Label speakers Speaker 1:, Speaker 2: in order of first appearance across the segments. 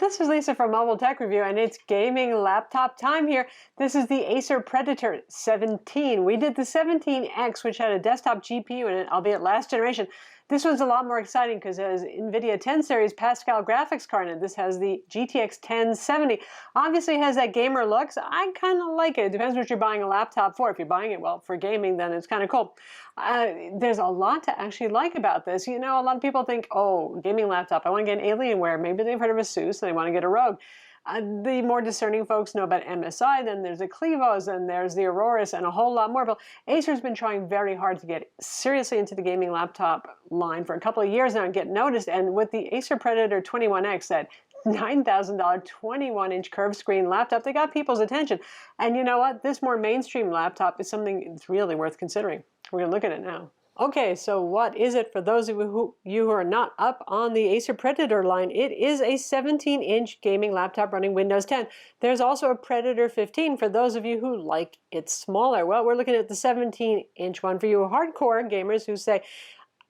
Speaker 1: This is Lisa from Mobile Tech Review, and it's gaming laptop time here. This is the Acer Predator 17. We did the 17X, which had a desktop GPU in it, albeit last generation. This one's a lot more exciting because it has NVIDIA 10 series Pascal graphics card in it. This has the GTX 1070. Obviously, it has that gamer looks. I kind of like it. It depends what you're buying a laptop for. If you're buying it, well, for gaming, then it's kind of cool. There's a lot to actually like about this. You know, a lot of people think, oh, gaming laptop, I want to get an Alienware. Maybe they've heard of Asus and they want to get a Rogue. The more discerning folks know about MSI, then there's the Clevos, and there's the Auroras, and a whole lot more. But Acer's been trying very hard to get seriously into the gaming laptop line for a couple of years now and get noticed. And with the Acer Predator 21X, that $9,000 21-inch curved screen laptop, they got people's attention. And you know what? This more mainstream laptop is something that's really worth considering. We're going to look at it now. Okay, so what is it for those of you who are not up on the Acer Predator line? It is a 17-inch gaming laptop running Windows 10. There's also a Predator 15 for those of you who like it smaller. Well, we're looking at the 17-inch one for you hardcore gamers who say,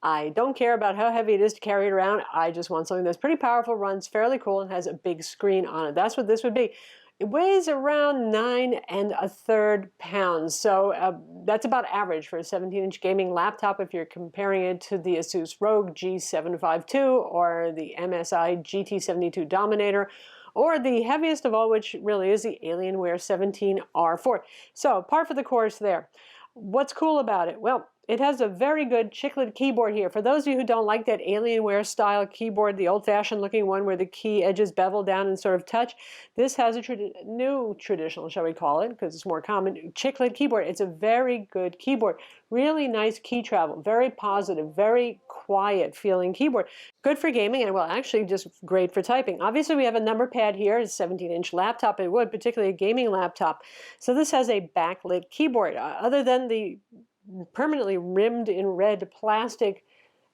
Speaker 1: I don't care about how heavy it is to carry it around. I just want something that's pretty powerful, runs fairly cool, and has a big screen on it. That's what this would be. It weighs around 9 1/3 pounds, so that's about average for a 17-inch gaming laptop if you're comparing it to the Asus ROG G752 or the MSI GT72 Dominator, or the heaviest of all, which really is the Alienware 17R4. So par for the course there. What's cool about it? Well, it has a very good chiclet keyboard here. For those of you who don't like that Alienware style keyboard, the old-fashioned looking one where the key edges bevel down and sort of touch, this has a new traditional, shall we call it, because it's more common, chiclet keyboard. It's a very good keyboard. Really nice key travel, very positive, very quiet feeling keyboard. Good for gaming and, well, actually just great for typing. Obviously, we have a number pad here. It's a 17-inch laptop. It would, particularly a gaming laptop. So this has a backlit keyboard. Other than the permanently rimmed in red plastic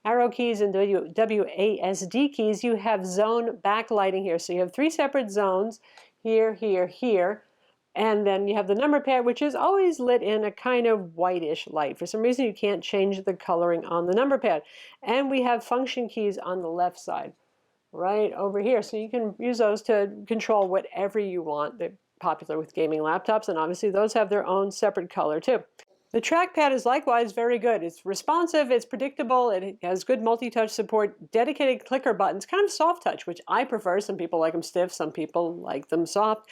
Speaker 1: arrow keys and WASD keys, you have zone backlighting here. So you have 3 separate zones, here, here, here. And then you have the number pad, which is always lit in a kind of whitish light. For some reason, you can't change the coloring on the number pad. And we have function keys on the left side, right over here. So you can use those to control whatever you want. They're popular with gaming laptops, and obviously those have their own separate color too. The trackpad is likewise very good. It's responsive, it's predictable, it has good multi-touch support, dedicated clicker buttons, kind of soft touch, which I prefer. Some people like them stiff, some people like them soft.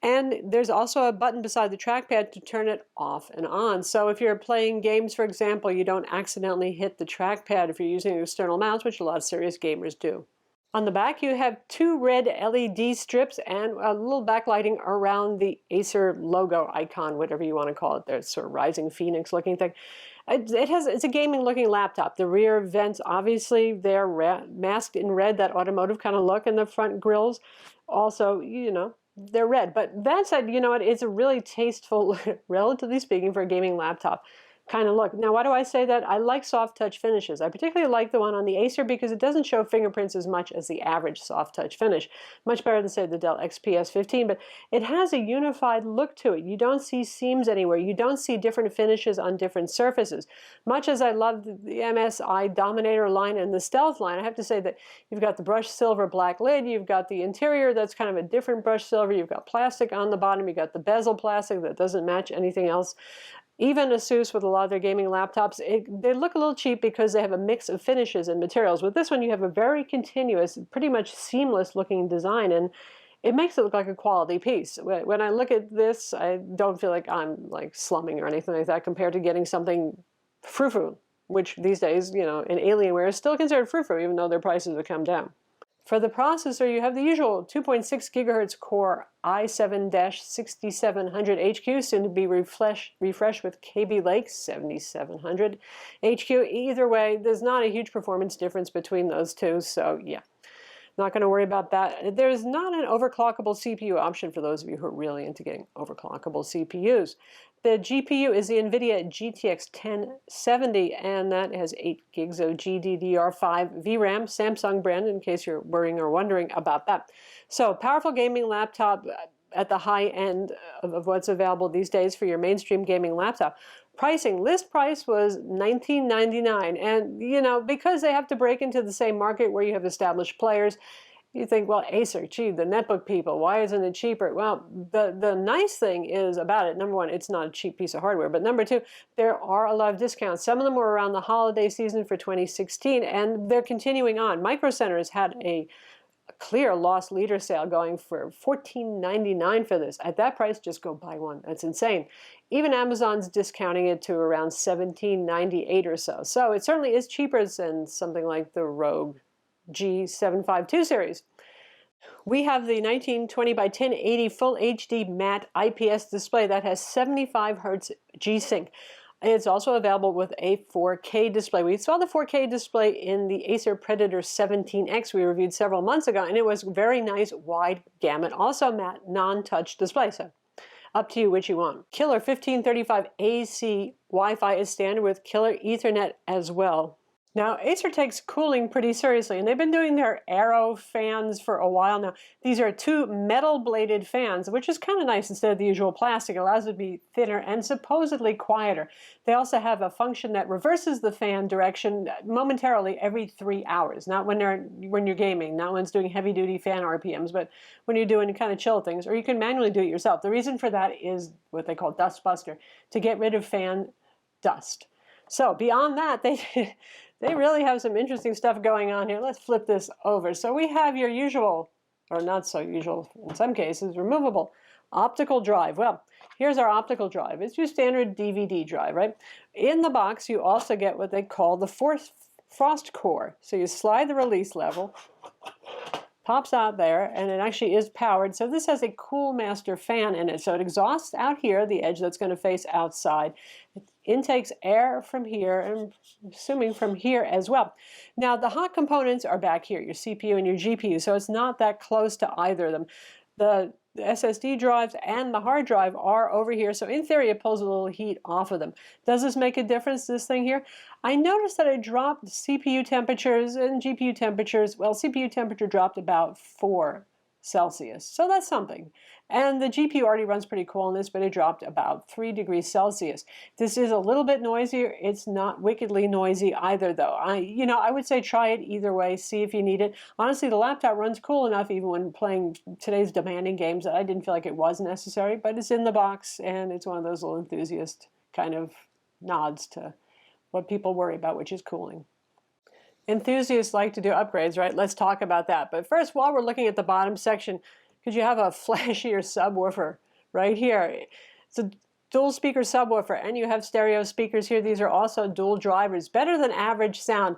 Speaker 1: And there's also a button beside the trackpad to turn it off and on. So if you're playing games, for example, you don't accidentally hit the trackpad if you're using an external mouse, which a lot of serious gamers do. On the back, you have 2 red LED strips and a little backlighting around the Acer logo icon, whatever you want to call it. There's sort of rising phoenix looking thing. It's a gaming looking laptop. The rear vents, obviously, they're masked in red, that automotive kind of look, and the front grills also, you know, they're red. But that said, you know what, it's a really tasteful, relatively speaking, for a gaming laptop kind of look. Now, why do I say that? I like soft touch finishes. I particularly like the one on the Acer because it doesn't show fingerprints as much as the average soft touch finish. Much better than, say, the Dell XPS 15, but it has a unified look to it. You don't see seams anywhere. You don't see different finishes on different surfaces. Much as I love the MSI Dominator line and the Stealth line, I have to say that you've got the brushed silver black lid, you've got the interior that's kind of a different brushed silver, you've got plastic on the bottom, you've got the bezel plastic that doesn't match anything else. Even Asus, with a lot of their gaming laptops, they look a little cheap because they have a mix of finishes and materials. With this one, you have a very continuous, pretty much seamless looking design, and it makes it look like a quality piece. When I look at this, I don't feel like I'm like slumming or anything like that compared to getting something frou-frou, which these days, you know, in Alienware is still considered frou-frou, even though their prices have come down. For the processor, you have the usual 2.6 gigahertz Core i7-6700 HQ, soon to be refreshed with Kaby Lake 7700 HQ. Either way, there's not a huge performance difference between those two, so yeah. Not going to worry about that. There's not an overclockable CPU option for those of you who are really into getting overclockable CPUs. The GPU is the NVIDIA GTX 1070, and that has 8 gigs of GDDR5 VRAM, Samsung brand, in case you're worrying or wondering about that. So, powerful gaming laptop at the high end of what's available these days for your mainstream gaming laptop. Pricing, list price was $19.99, and you know, because they have to break into the same market where you have established players, You think, well, Acer, gee, the netbook people, why isn't it cheaper? Well, the nice thing is about it, number one, it's not a cheap piece of hardware, but number two, there are a lot of discounts. Some of them were around the holiday season for 2016, and they're continuing on. Micro Center has had a clear loss leader sale going for $14.99 for this. At that price, just go buy one. That's insane. Even Amazon's discounting it to around $17.98 or so. So it certainly is cheaper than something like the Rogue G752 series. We have the 1920 by 1080 Full HD matte IPS display that has 75 Hz G-Sync. It's also available with a 4K display. We saw the 4K display in the Acer Predator 17X we reviewed several months ago, and it was very nice, wide gamut, also matte, non-touch display. So up to you which you want. Killer 1535 AC Wi-Fi is standard with Killer Ethernet as well. Now, Acer takes cooling pretty seriously, and they've been doing their Aero fans for a while now. These are two metal-bladed fans, which is kind of nice instead of the usual plastic. It allows it to be thinner and supposedly quieter. They also have a function that reverses the fan direction momentarily every 3 hours. Not when you're gaming, not when it's doing heavy-duty fan RPMs, but when you're doing kind of chill things, or you can manually do it yourself. The reason for that is what they call dust buster, to get rid of fan dust. So beyond that, they really have some interesting stuff going on here. Let's flip this over. So we have your usual, or not so usual in some cases, removable optical drive. Well, here's our optical drive. It's your standard DVD drive, right? In the box, you also get what they call the frost core. So you slide the release level, pops out there, and it actually is powered. So this has a Cool Master fan in it. So it exhausts out here, the edge that's going to face outside. It intakes air from here, and I'm assuming from here as well. Now, the hot components are back here, your CPU and your GPU, so it's not that close to either of them. The SSD drives and the hard drive are over here, so in theory it pulls a little heat off of them. Does this make a difference, this thing here? I noticed that it dropped CPU temperatures and GPU temperatures. Well, CPU temperature dropped about 4 Celsius, so that's something. And the GPU already runs pretty cool on this, but it dropped about 3 degrees Celsius. This is a little bit noisier. It's not wickedly noisy either, though. I would say try it either way, see if you need it. Honestly, the laptop runs cool enough even when playing today's demanding games that I didn't feel like it was necessary, but it's in the box, and it's one of those little enthusiast kind of nods to what people worry about, which is cooling. Enthusiasts like to do upgrades, right? Let's talk about that. But first, while we're looking at the bottom section, could you have a flashier subwoofer right here? It's a dual speaker subwoofer, and you have stereo speakers here. These are also dual drivers. Better than average sound.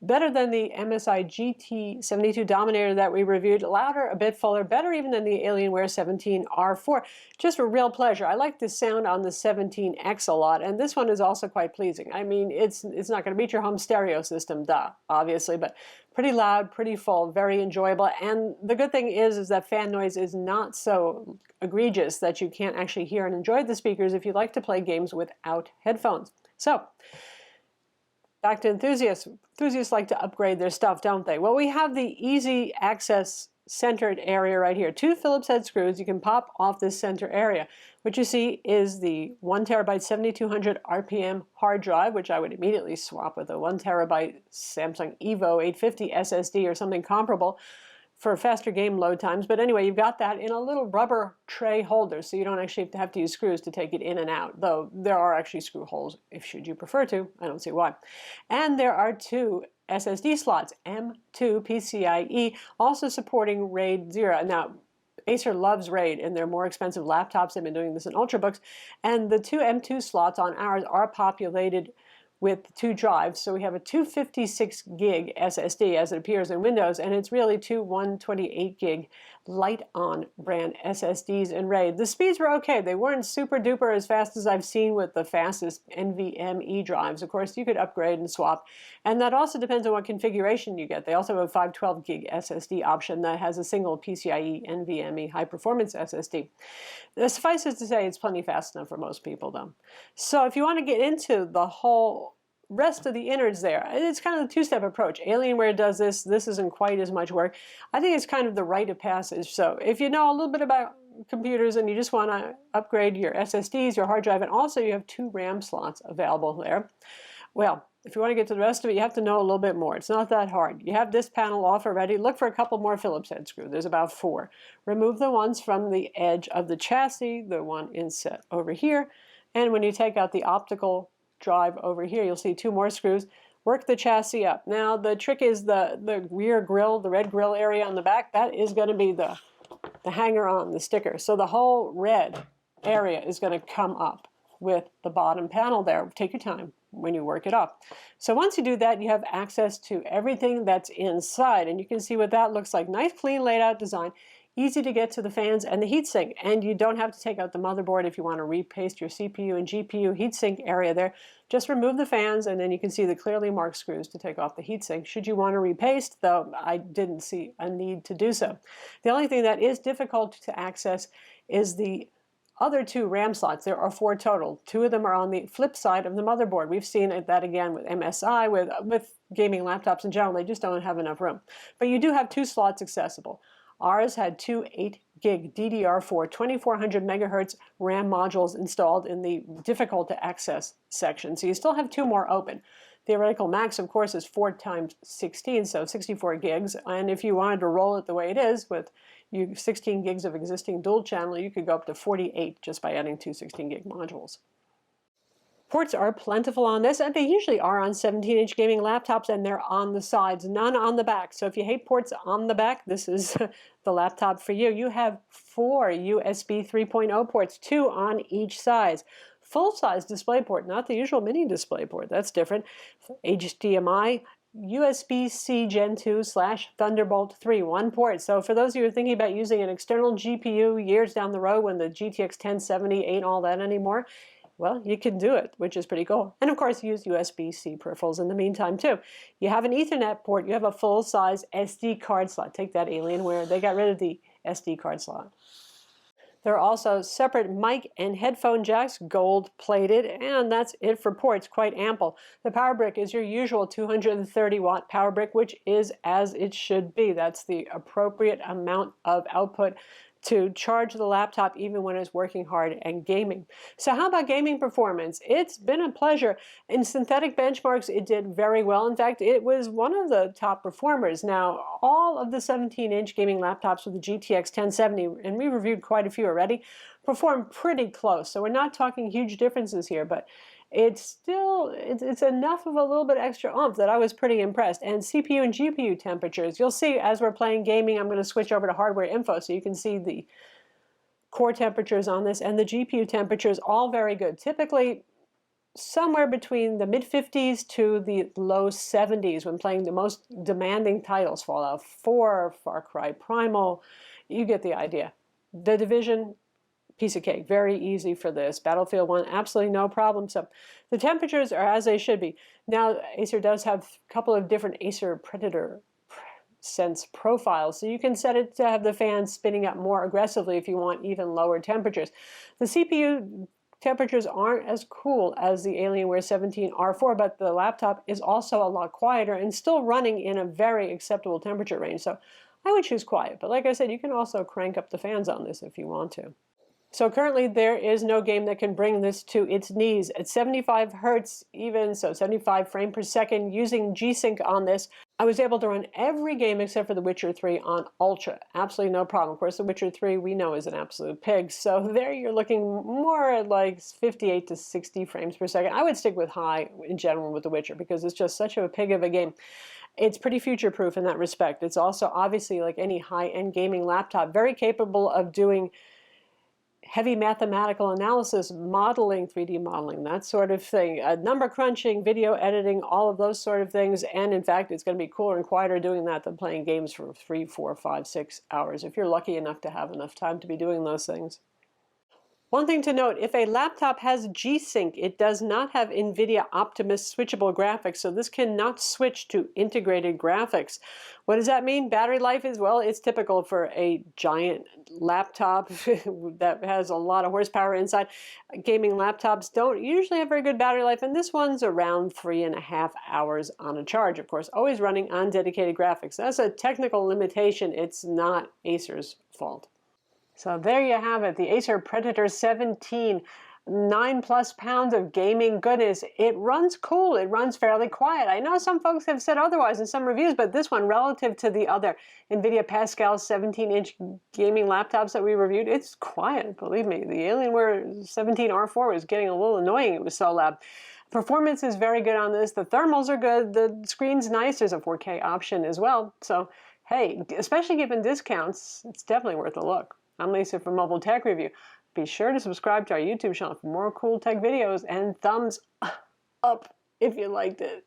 Speaker 1: Better than the MSI GT72 Dominator that we reviewed. Louder, a bit fuller. Better even than the Alienware 17R4. Just a real pleasure. I like the sound on the 17X a lot, and this one is also quite pleasing. I mean, it's not going to beat your home stereo system, obviously, but pretty loud, pretty full, very enjoyable. And the good thing is that fan noise is not so egregious that you can't actually hear and enjoy the speakers if you like to play games without headphones. So, back to enthusiasts. Enthusiasts like to upgrade their stuff, don't they? Well, we have the easy access centered area right here. 2 Phillips head screws you can pop off this center area. What you see is the 1 terabyte 7200 RPM hard drive, which I would immediately swap with a 1 terabyte Samsung Evo 850 SSD or something comparable for faster game load times. But anyway, you've got that in a little rubber tray holder, so you don't actually have to use screws to take it in and out, though there are actually screw holes if should you prefer to. I don't see why. And there are 2 SSD slots, M2 PCIe, also supporting RAID 0. Now, Acer loves RAID in their more expensive laptops. They've been doing this in Ultrabooks. And the 2 M2 slots on ours are populated with 2 drives. So we have a 256 gig SSD as it appears in Windows, and it's really 2 128 gig Light-On brand SSDs in RAID. The speeds were okay. They weren't super duper as fast as I've seen with the fastest NVMe drives. Of course, you could upgrade and swap, and that also depends on what configuration you get. They also have a 512 gig SSD option that has a single PCIe NVMe high-performance SSD. Suffice it to say, it's plenty fast enough for most people, though. So if you want to get into the whole rest of the innards there, it's kind of a 2-step approach. Alienware does this. This isn't quite as much work. I think it's kind of the rite of passage. So if you know a little bit about computers and you just want to upgrade your SSDs, your hard drive, and also you have 2 RAM slots available there, well, if you want to get to the rest of it, you have to know a little bit more. It's not that hard. You have this panel off already. Look for a couple more Phillips head screws. There's about 4. Remove the ones from the edge of the chassis, the one inset over here. And when you take out the optical drive over here, you'll see 2 more screws. Work the chassis up. Now, the trick is the rear grille, the red grille area on the back, that is going to be the hanger on, the sticker. So the whole red area is going to come up with the bottom panel there. Take your time when you work it up. So once you do that, you have access to everything that's inside, and you can see what that looks like. Nice, clean, laid out design, easy to get to the fans and the heatsink, and you don't have to take out the motherboard if you want to repaste your CPU and GPU heatsink area there. Just remove the fans, and then you can see the clearly marked screws to take off the heatsink. Should you want to repaste, though, I didn't see a need to do so. The only thing that is difficult to access is the other 2 RAM slots. There are 4 total. 2 of them are on the flip side of the motherboard. We've seen that again with MSI, with gaming laptops in general. They just don't have enough room. But you do have 2 slots accessible. Ours had 2 8-gig DDR4 2400 megahertz RAM modules installed in the difficult to access section. So you still have 2 more open. Theoretical max, of course, is 4 times 16, so 64 gigs. And if you wanted to roll it the way it is with 16 gigs of existing dual channel, you could go up to 48 just by adding 2 16-gig modules. Ports are plentiful on this, and they usually are on 17-inch gaming laptops, and they're on the sides, none on the back. So if you hate ports on the back, this is the laptop for you. You have 4 USB 3.0 ports, 2 on each side. Full-size DisplayPort, not the usual mini DisplayPort, that's different. HDMI, USB-C Gen 2/Thunderbolt 3, 1 port. So for those of you who are thinking about using an external GPU years down the road when the GTX 1070 ain't all that anymore, well, you can do it, which is pretty cool. And of course, use USB-C peripherals in the meantime too. You have an Ethernet port, you have a full-size SD card slot. Take that, Alienware, they got rid of the SD card slot. There are also separate mic and headphone jacks, gold-plated, and that's it for ports, quite ample. The power brick is your usual 230-watt power brick, which is as it should be. That's the appropriate amount of output to charge the laptop even when it's working hard and gaming. So how about gaming performance? It's been a pleasure. In synthetic benchmarks, it did very well. In fact, it was one of the top performers. Now, all of the 17-inch gaming laptops with the GTX 1070, and we reviewed quite a few already, perform pretty close. So we're not talking huge differences here, but it's enough of a little bit extra oomph that I was pretty impressed. And CPU and GPU temperatures, you'll see as we're playing gaming, I'm going to switch over to hardware info so you can see the core temperatures on this and the GPU temperatures, all very good. Typically somewhere between the mid-50s to the low 70s when playing the most demanding titles, Fallout 4, Far Cry Primal, you get the idea. The Division, piece of cake, very easy for this. Battlefield 1, absolutely no problem. So the temperatures are as they should be. Now, Acer does have a couple of different Acer Predator Sense profiles, so you can set it to have the fan spinning up more aggressively if you want even lower temperatures. The CPU temperatures aren't as cool as the Alienware 17R4, but the laptop is also a lot quieter and still running in a very acceptable temperature range. So I would choose quiet, but like I said, you can also crank up the fans on this if you want to. So currently there is no game that can bring this to its knees. At 75 hertz even, so 75 frames per second, using G-Sync on this, I was able to run every game except for The Witcher 3 on Ultra. Absolutely no problem. Of course, The Witcher 3 we know is an absolute pig, so there you're looking more at like 58 to 60 frames per second. I would stick with high in general with The Witcher because it's just such a pig of a game. It's pretty future-proof in that respect. It's also obviously, like any high-end gaming laptop, very capable of doing heavy mathematical analysis, modeling, 3D modeling, that sort of thing, number crunching, video editing, all of those sort of things. And in fact, it's going to be cooler and quieter doing that than playing games for 3, 4, 5, 6 hours, if you're lucky enough to have enough time to be doing those things. One thing to note, if a laptop has G-Sync, it does not have NVIDIA Optimus switchable graphics, so this cannot switch to integrated graphics. What does that mean? Battery life is, well, it's typical for a giant laptop that has a lot of horsepower inside. Gaming laptops don't usually have very good battery life, and this one's around 3.5 hours on a charge, of course, always running on dedicated graphics. That's a technical limitation. It's not Acer's fault. So there you have it, the Acer Predator 17. 9+ pounds of gaming goodness. It runs cool. It runs fairly quiet. I know some folks have said otherwise in some reviews, but this one, relative to the other NVIDIA Pascal 17-inch gaming laptops that we reviewed, it's quiet. Believe me, the Alienware 17R4 was getting a little annoying. It was so loud. Performance is very good on this. The thermals are good. The screen's nice. There's a 4K option as well. So, hey, especially given discounts, it's definitely worth a look. I'm Lisa from Mobile Tech Review. Be sure to subscribe to our YouTube channel for more cool tech videos, and thumbs up if you liked it.